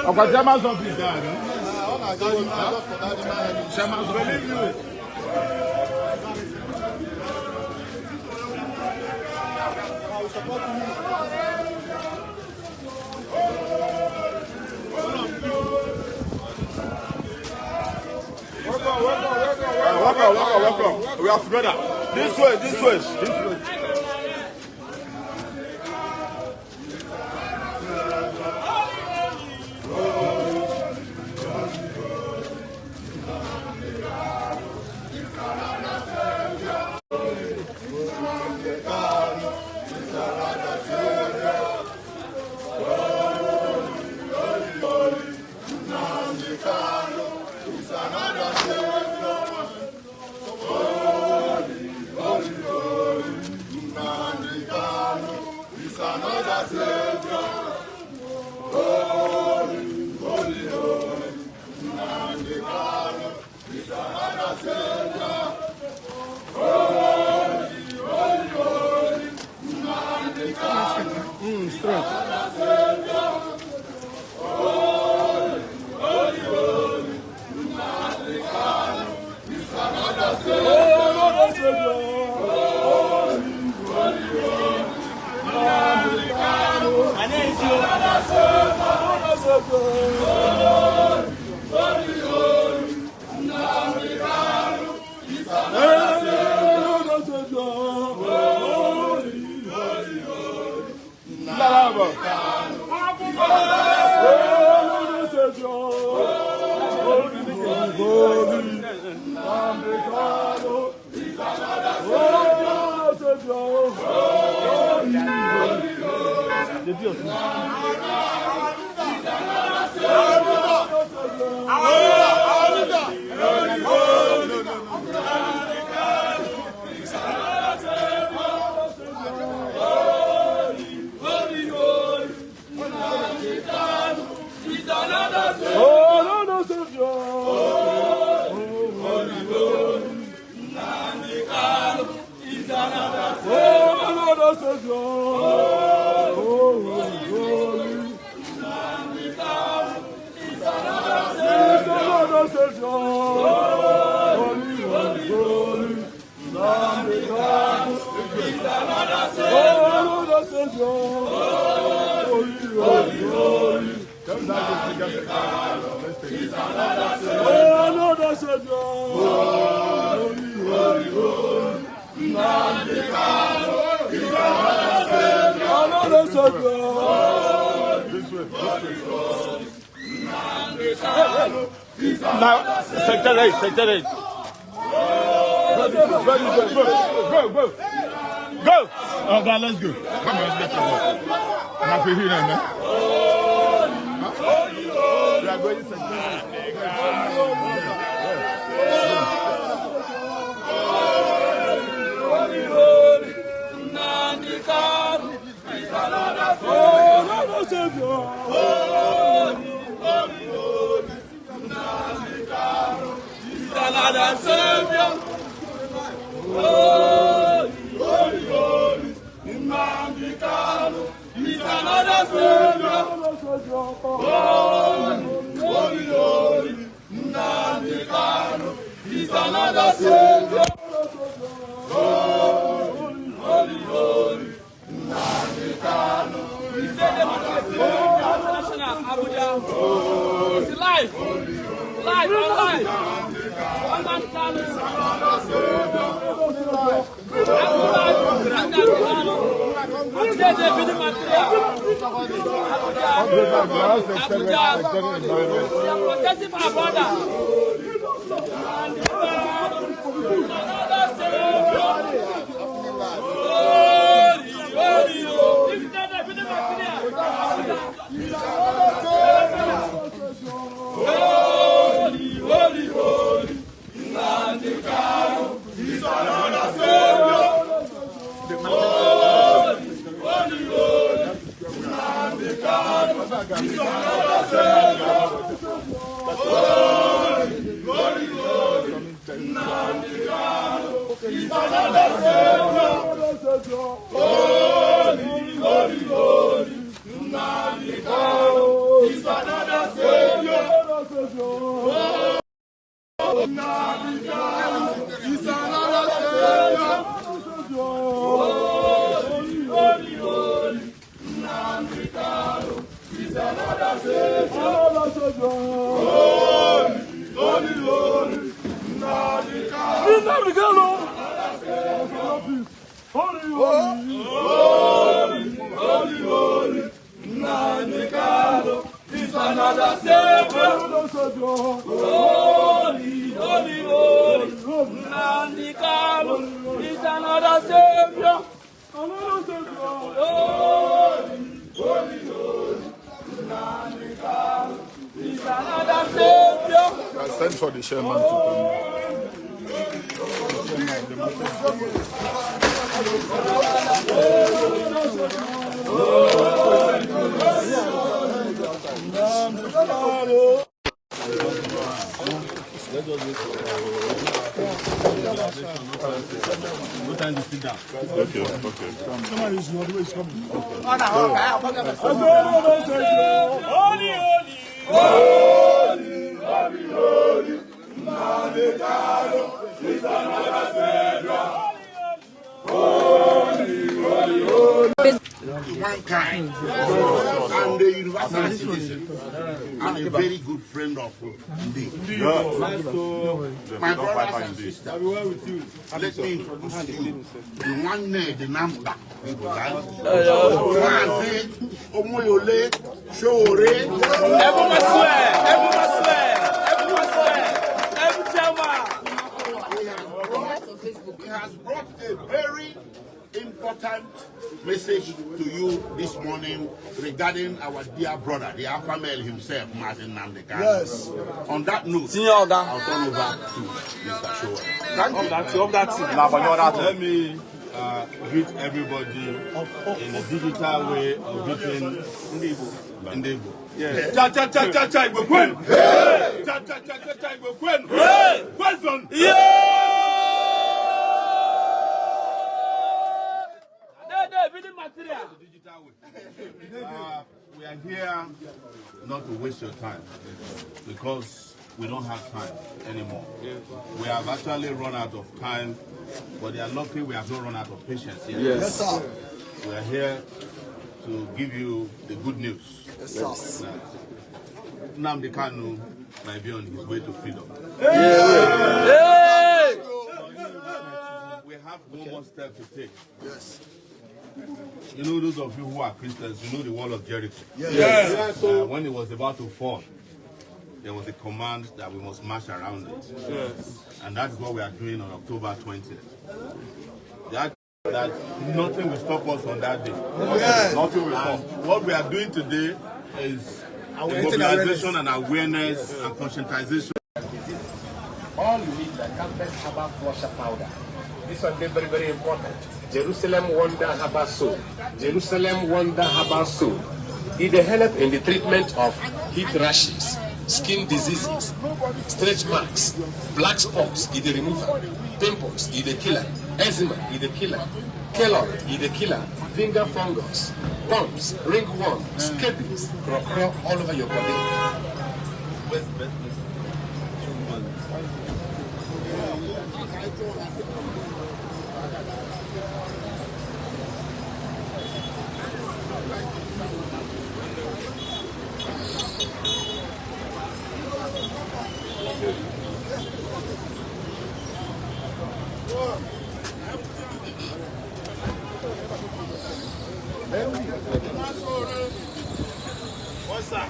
Our German's office there. German's believe you. Welcome. We are together. This way. Now, sector 8. Go! Oh, God, let's go. Come on, let's go. Now, we're here now. We are going to sector 1 Send for the chairman to come. No time to sit down. Okay. Somebody is not always coming. Holy, Nandekalo is another Savior. Holy. Mankind. I'm the university citizen. I'm a very good friend of Ndi. My brothers and sisters, let me introduce you. The one name, the Namda. Omoyole, Shore. Everyone swear. He has brought a very important message to you this morning regarding our dear brother, the Alpha male himself, Martin Nandekalo. Yes. On that note, I'll turn over to Mr. Shower. Let me greet everybody in a digital way of greeting Ndebo. Yeah. Cha-cha-cha-cha-cha, Igbo-Kwen. Hey! Cha-cha-cha-cha-cha, Igbo-Kwen. Hey! Question. We are here not to waste your time because we don't have time anymore. We have actually run out of time, but they are lucky we have not run out of patience yet. Yes, sir. We are here to give you the good news. Yes, sir. Nnamdi Kanu might be on his way to freedom. We have one more step to take. Yes. You know, those of you who are Christians, you know the wall of Jericho. Yes. When it was about to fall, there was a command that we must march around it. Yes. And that's what we are doing on October 20th. That nothing will stop us on that day. Yes. Nothing will stop. What we are doing today is mobilization and awareness and conscientization. All you need is a campus herbal flusher powder. This one is very, very important. Jerusalem Wonder Herbal Soap. Jerusalem Wonder Herbal Soap. It helps in the treatment of heat rashes, skin diseases, stretch marks, black spots, is the remover, pimples, is the killer, eczema, is the killer, keloid, is the killer, finger fungus, bumps, ringworm, scabies, all over your body. What's up?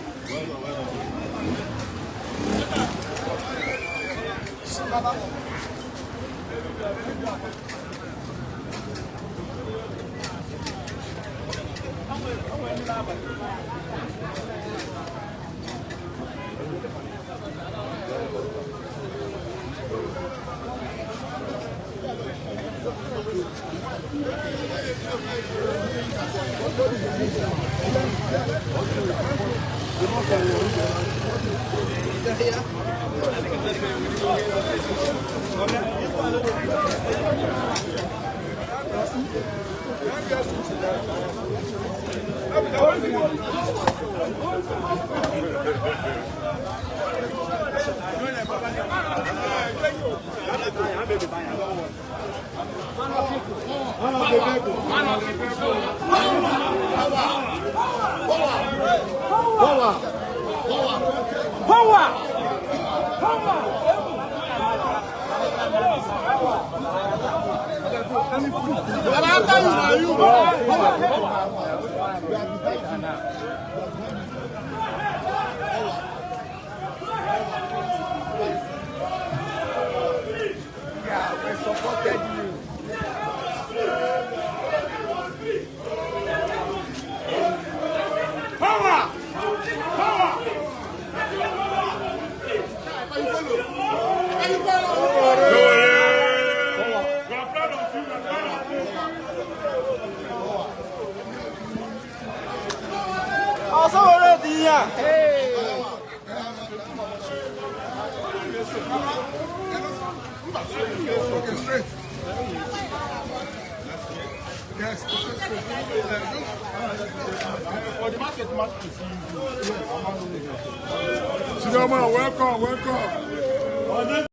Welcome.